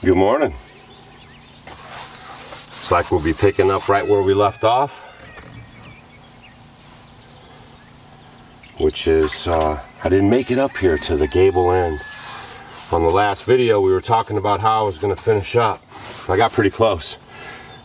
Good morning. Looks like we'll be picking up right where we left off, which is I didn't make it up here to the gable end. On the last video we were talking about how I was going to finish up. I got pretty close.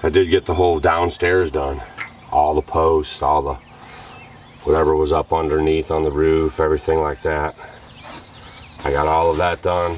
I did get the whole downstairs done, all the posts, all the whatever was up underneath on the roof, everything like that. I got all of that done.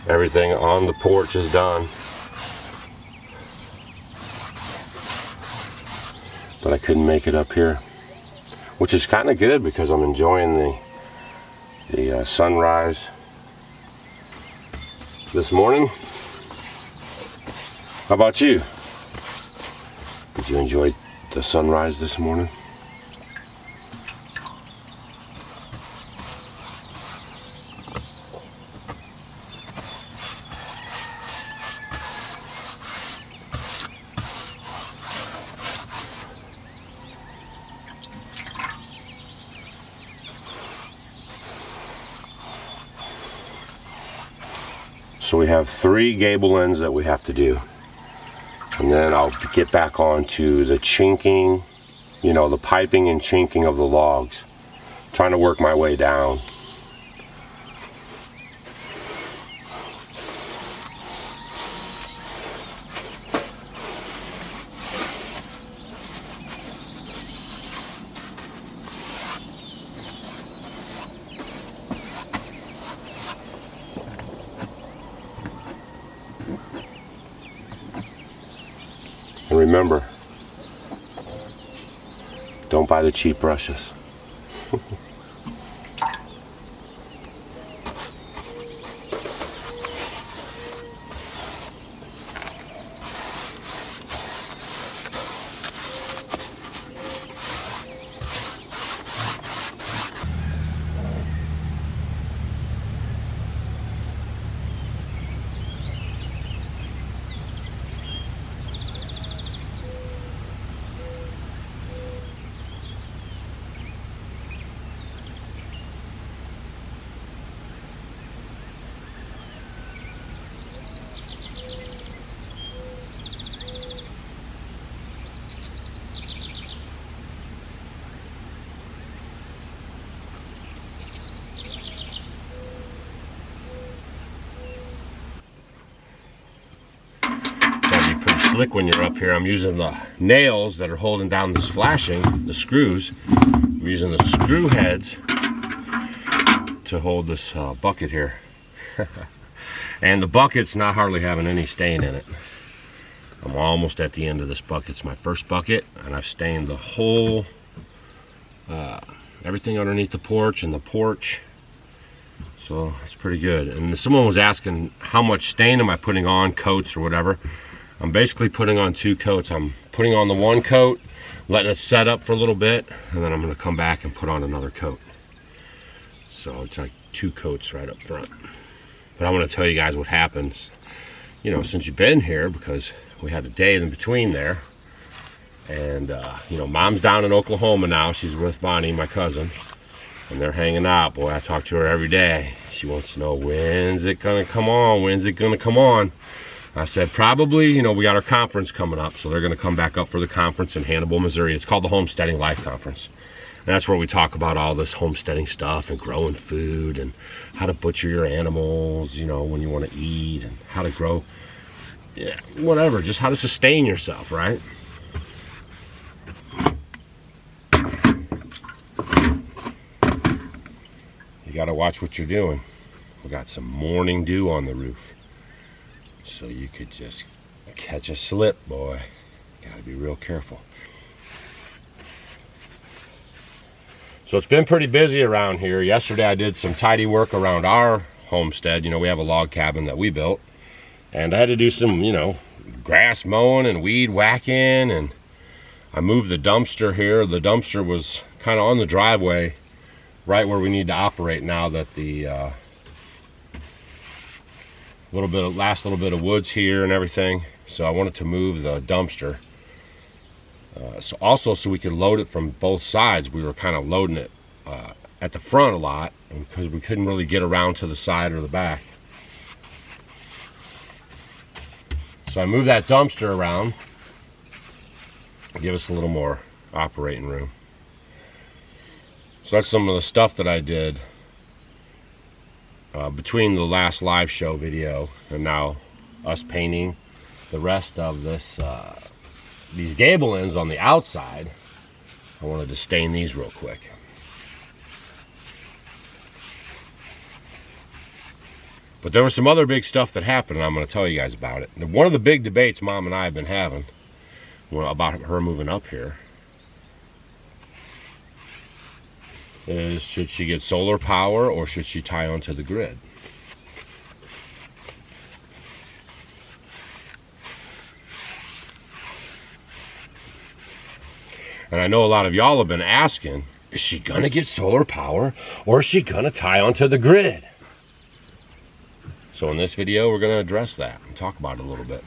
Everything on the porch is done. But I couldn't make it up here, which is kind of good because I'm enjoying the sunrise this morning. How about you? Did you enjoy the sunrise this morning? So we have 3 gable ends that we have to do. And then I'll get back on to the chinking, you know, the piping and chinking of the logs. Trying to work my way down. And remember, don't buy the cheap brushes. Slick when you're up here. I'm using the nails that are holding down this flashing, the screws. I'm using the screw heads to hold this bucket here. And the bucket's not hardly having any stain in it. I'm almost at the end of this bucket. It's my first bucket, and I've stained the whole everything underneath the porch and the porch, so it's pretty good. And someone was asking how much stain am I putting on, coats or whatever. I'm basically putting on 2 coats. I'm putting on the 1 coat, letting it set up for a little bit, and then I'm going to come back and put on another coat. So it's like 2 coats right up front. But I want to tell you guys what happens, you know, since you've been here, because we had a day in between there. And, you know, Mom's down in Oklahoma now. She's with Bonnie, my cousin, and they're hanging out. Boy, I talk to her every day. She wants to know, when's it going to come on? When's it going to come on? I said, probably, you know, we got our conference coming up, so they're going to come back up for the conference in Hannibal, Missouri. It's called the Homesteading Life Conference. And that's where we talk about all this homesteading stuff and growing food and how to butcher your animals, you know, when you want to eat, and how to grow, yeah, whatever, just how to sustain yourself, right? You got to watch what you're doing. We got some morning dew on the roof. So you could just catch a slip, boy. Gotta be real careful. So it's been pretty busy around here. Yesterday I did some tidy work around our homestead. You know, we have a log cabin that we built. And I had to do some, you know, grass mowing and weed whacking. And I moved the dumpster here. The dumpster was kind of on the driveway, right where we need to operate now that the last little bit of woods here and everything. So I wanted to move the dumpster so we could load it from both sides. We were kind of loading it at the front a lot because we couldn't really get around to the side or the back. So I moved that dumpster around, give us a little more operating room. So that's some of the stuff that I did between the last live show video and now us painting the rest of this these gable ends on the outside. I wanted to stain these real quick. But there was some other big stuff that happened, and I'm going to tell you guys about it. And one of the big debates Mom and I have been having about her moving up here is, should she get solar power or should she tie onto the grid? And I know a lot of y'all have been asking, is she going to get solar power or is she going to tie onto the grid? So in this video, we're going to address that and talk about it a little bit.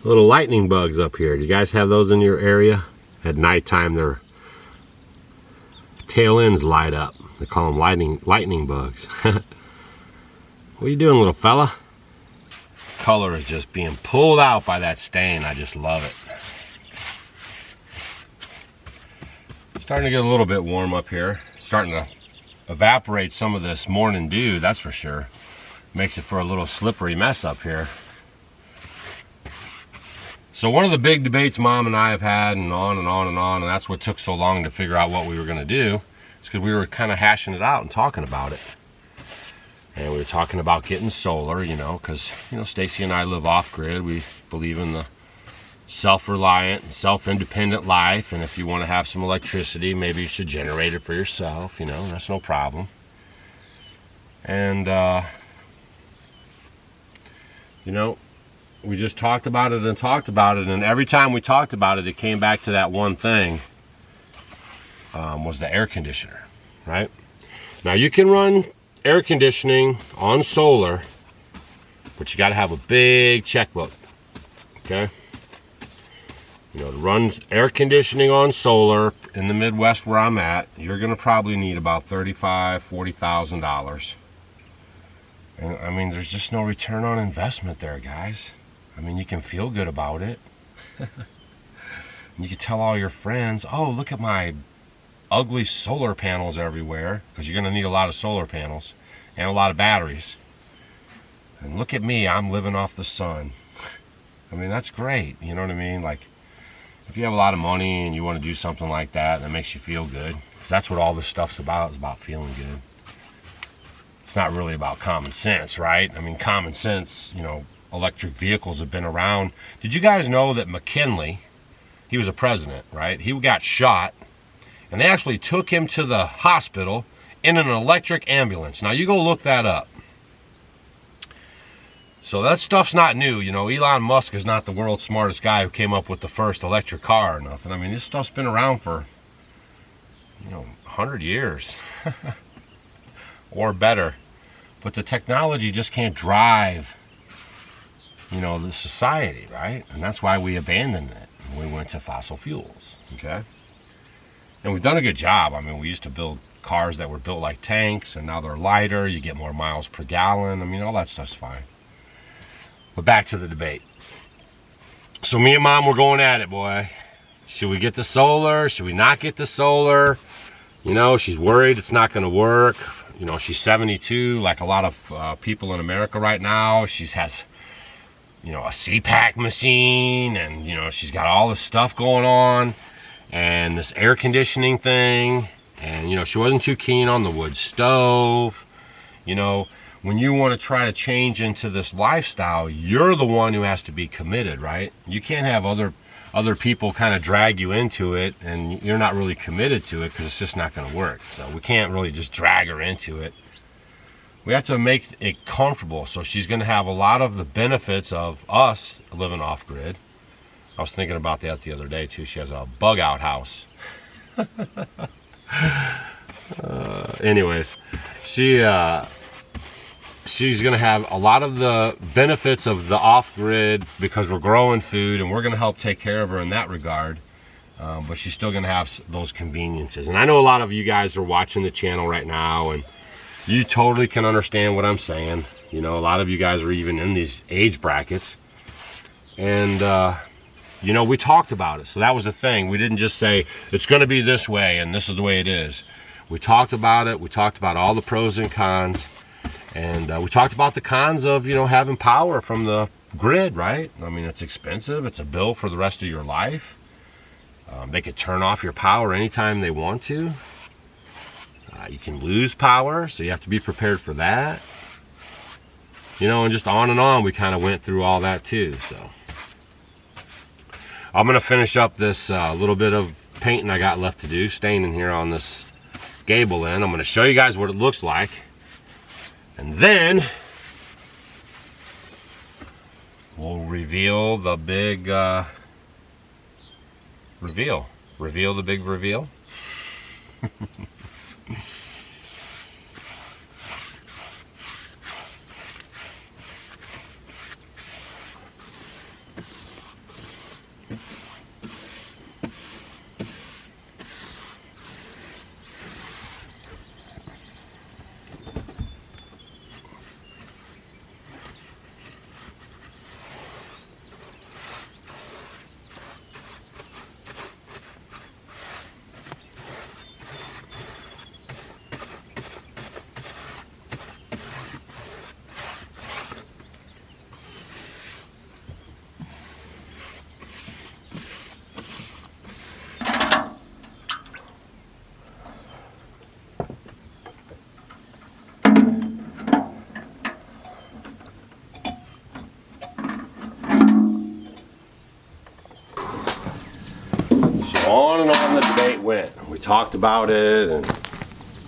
Little lightning bugs up here. Do you guys have those in your area? At nighttime, their tail ends light up. They call them lightning bugs. What are you doing, little fella? Color is just being pulled out by that stain. I just love it. Starting to get a little bit warm up here. Starting to evaporate some of this morning dew, that's for sure. Makes it for a little slippery mess up here. So one of the big debates Mom and I have had, and on and on and on, and that's what took so long to figure out what we were going to do, is because we were kind of hashing it out and talking about it. And we were talking about getting solar, you know, because, you know, Stacy and I live off-grid. We believe in the self-reliant and self-independent life, and if you want to have some electricity, maybe you should generate it for yourself, you know, that's no problem. And you know, we just talked about it and talked about it, and every time we talked about it, it came back to that one thing, was the air conditioner, right? Now you can run air conditioning on solar, but you got to have a big checkbook, okay? You know, to run air conditioning on solar in the Midwest where I'm at, you're going to probably need about $35,000, $40,000. And I mean, there's just no return on investment there, guys. I mean, you can feel good about it. You can tell all your friends, oh, look at my ugly solar panels everywhere, because you're going to need a lot of solar panels and a lot of batteries. And look at me, I'm living off the sun. I mean, that's great. You know what I mean? Like, if you have a lot of money and you want to do something like that, that makes you feel good. Because that's what all this stuff's about, is about feeling good. It's not really about common sense, right? I mean, common sense, you know, electric vehicles have been around. Did you guys know that McKinley, he was a president, right? He got shot, and they actually took him to the hospital in an electric ambulance. Now, you go look that up. So that stuff's not new. You know, Elon Musk is not the world's smartest guy who came up with the first electric car or nothing. I mean, this stuff's been around for, you know, 100 years or better. But the technology just can't drive, you know, the society, right? And that's why we abandoned it. And we went to fossil fuels, okay? And we've done a good job. I mean, we used to build cars that were built like tanks, and now they're lighter. You get more miles per gallon. I mean, all that stuff's fine. But back to the debate. So me and Mom were going at it, boy. Should we get the solar? Should we not get the solar? You know, she's worried it's not going to work. You know, she's 72, like a lot of people in America right now. She has, you know, a CPAP machine, and, you know, she's got all this stuff going on, and this air conditioning thing, and, you know, she wasn't too keen on the wood stove. You know, when you want to try to change into this lifestyle, you're the one who has to be committed, right? You can't have other people kind of drag you into it, and you're not really committed to it, because it's just not going to work. So we can't really just drag her into it. We have to make it comfortable. So she's going to have a lot of the benefits of us living off grid. I was thinking about that the other day too. She has a bug out house. Anyways, she's going to have a lot of the benefits of the off-grid, because we're growing food and we're going to help take care of her in that regard. But she's still going to have those conveniences. And I know a lot of you guys are watching the channel right now, and you totally can understand what I'm saying. You know, a lot of you guys are even in these age brackets. And, you know, we talked about it. So that was the thing. We didn't just say, it's going to be this way and this is the way it is. We talked about it. We talked about all the pros and cons. And we talked about the cons of, you know, having power from the grid, right? I mean, it's expensive. It's a bill for the rest of your life. They could turn off your power anytime they want to. You can lose power, so you have to be prepared for that. You know, and just on and on, we kind of went through all that too. So I'm going to finish up this little bit of painting I got left to do, staining here on this gable end. I'm going to show you guys what it looks like. And then we'll reveal the big reveal. Reveal the big reveal. On and on the debate went. We talked about it, and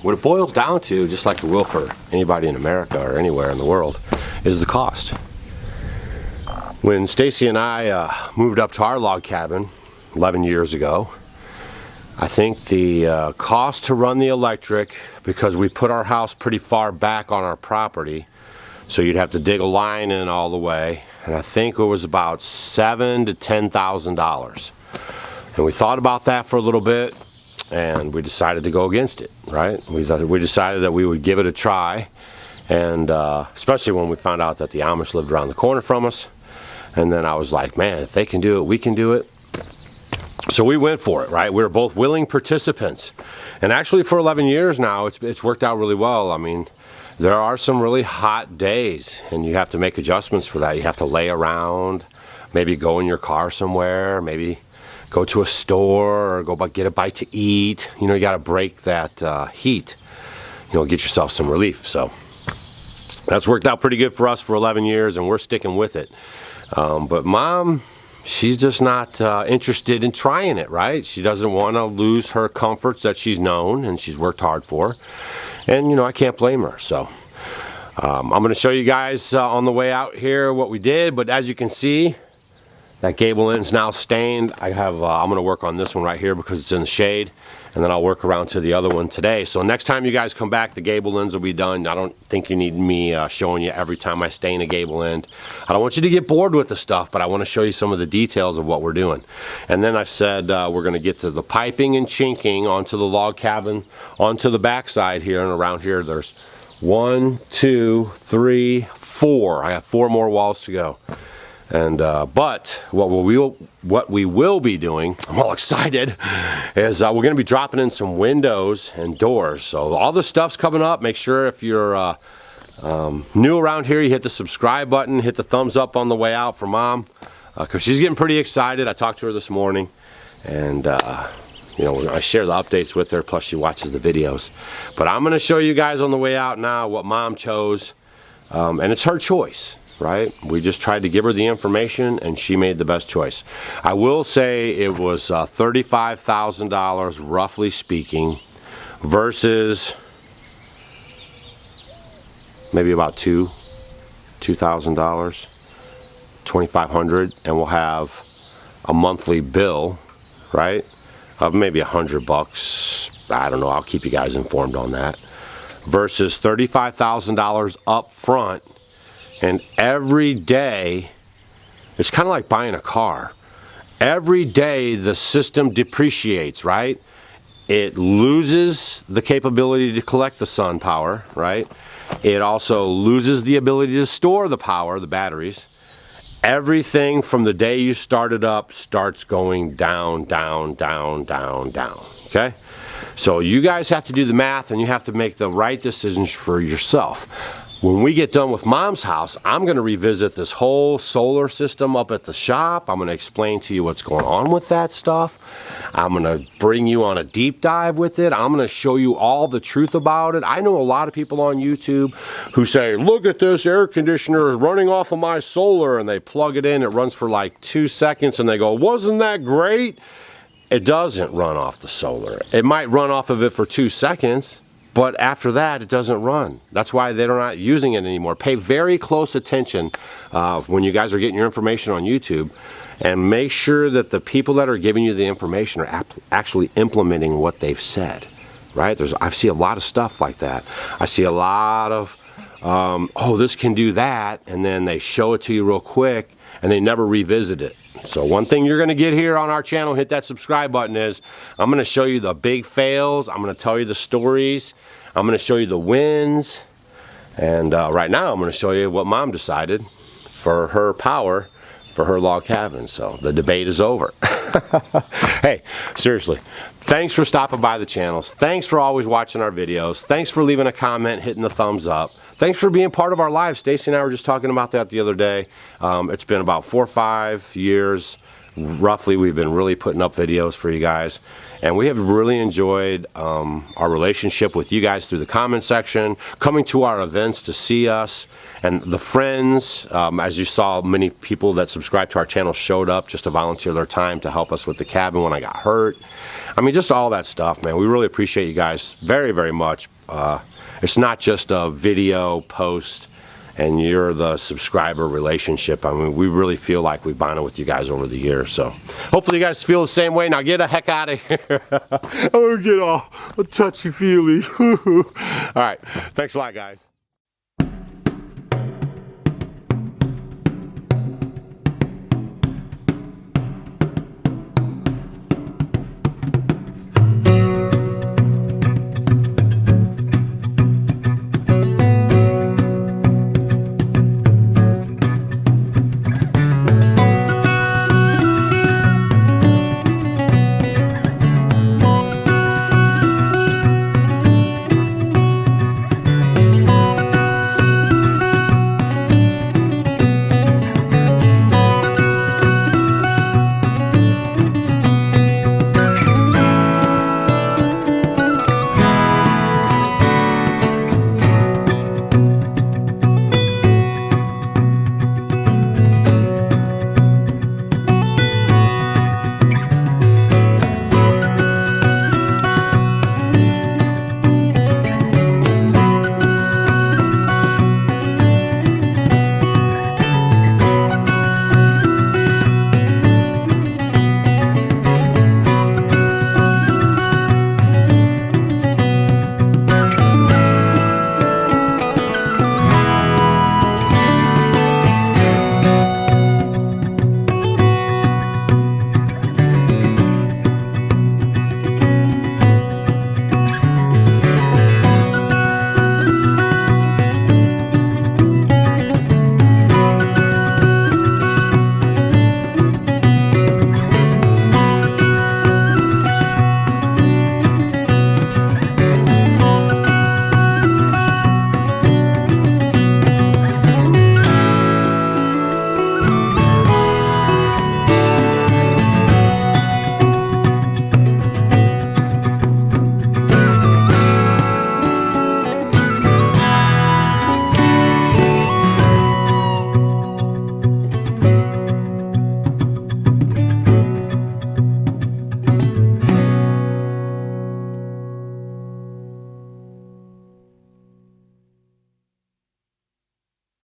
what it boils down to, just like it will for anybody in America or anywhere in the world, is the cost. When Stacy and I moved up to our log cabin 11 years ago, I think the cost to run the electric, because we put our house pretty far back on our property, so you'd have to dig a line in all the way, and I think it was about $7,000 to $10,000. And we thought about that for a little bit, and we decided to go against it, right? We decided that we would give it a try, and especially when we found out that the Amish lived around the corner from us. And then I was like, man, if they can do it, we can do it. So we went for it, right? We were both willing participants. And actually for 11 years now, it's worked out really well. I mean, there are some really hot days, and you have to make adjustments for that. You have to lay around, maybe go in your car somewhere, maybe go to a store or go get a bite to eat. You know, you got to break that heat, you know, get yourself some relief. So that's worked out pretty good for us for 11 years, and we're sticking with it. But Mom, she's just not interested in trying it, right? She doesn't want to lose her comforts that she's known and she's worked hard for. And, you know, I can't blame her. So I'm going to show you guys on the way out here what we did. But as you can see, that gable end's now stained. I'm going to work on this one right here because it's in the shade, and then I'll work around to the other one today. So next time you guys come back, the gable ends will be done. I don't think you need me showing you every time I stain a gable end. I don't want you to get bored with the stuff, but I want to show you some of the details of what we're doing. And then I said we're going to get to the piping and chinking onto the log cabin, onto the backside here, and around here there's 1, 2, 3, 4. I have 4 more walls to go. And but what we will be doing, I'm all excited, is we're going to be dropping in some windows and doors. So all this stuff's coming up. Make sure if you're new around here, you hit the subscribe button, hit the thumbs up on the way out for Mom, because she's getting pretty excited. I talked to her this morning, and you know, I share the updates with her, plus she watches the videos. But I'm going to show you guys on the way out now what Mom chose, and it's her choice. Right? We just tried to give her the information, and she made the best choice. I will say it was $35,000, roughly speaking, versus maybe about $2,000, $2,500, and we'll have a monthly bill, right, of maybe $100. I don't know. I'll keep you guys informed on that. Versus $35,000 up front. And every day, it's kind of like buying a car. Every day the system depreciates, right? It loses the capability to collect the sun power, right? It also loses the ability to store the power, the batteries. Everything from the day you start it up starts going down, down, down, down, down, okay? So you guys have to do the math and you have to make the right decisions for yourself. When we get done with Mom's house, I'm going to revisit this whole solar system up at the shop. I'm going to explain to you what's going on with that stuff. I'm going to bring you on a deep dive with it. I'm going to show you all the truth about it. I know a lot of people on YouTube who say, look at this air conditioner running off of my solar, and they plug it in, it runs for like 2 seconds, and they go, wasn't that great? It doesn't run off the solar. It might run off of it for 2 seconds, but after that, it doesn't run. That's why they're not using it anymore. Pay very close attention when you guys are getting your information on YouTube, and make sure that the people that are giving you the information are actually implementing what they've said, right? I see a lot of stuff like that. I see a lot of, oh, this can do that, and then they show it to you real quick, and they never revisit it. So one thing you're going to get here on our channel, hit that subscribe button, is I'm going to show you the big fails. I'm going to tell you the stories. I'm going to show you the wins. And right now I'm going to show you what Mom decided for her power for her log cabin. So the debate is over. Hey, seriously, thanks for stopping by the channels. Thanks for always watching our videos. Thanks for leaving a comment, hitting the thumbs up. Thanks for being part of our lives. Stacy and I were just talking about that the other day. It's been about 4 or 5 years, roughly, we've been really putting up videos for you guys. And we have really enjoyed our relationship with you guys through the comment section, coming to our events to see us, and the friends. As you saw, many people that subscribe to our channel showed up just to volunteer their time to help us with the cabin when I got hurt. I mean, just all that stuff, man. We really appreciate you guys very, very much. It's not just a video post and you're the subscriber relationship. I mean, we really feel like we bonded with you guys over the years. So hopefully you guys feel the same way. Now get the heck out of here. I'm gonna get all touchy-feely. All right, thanks a lot, guys.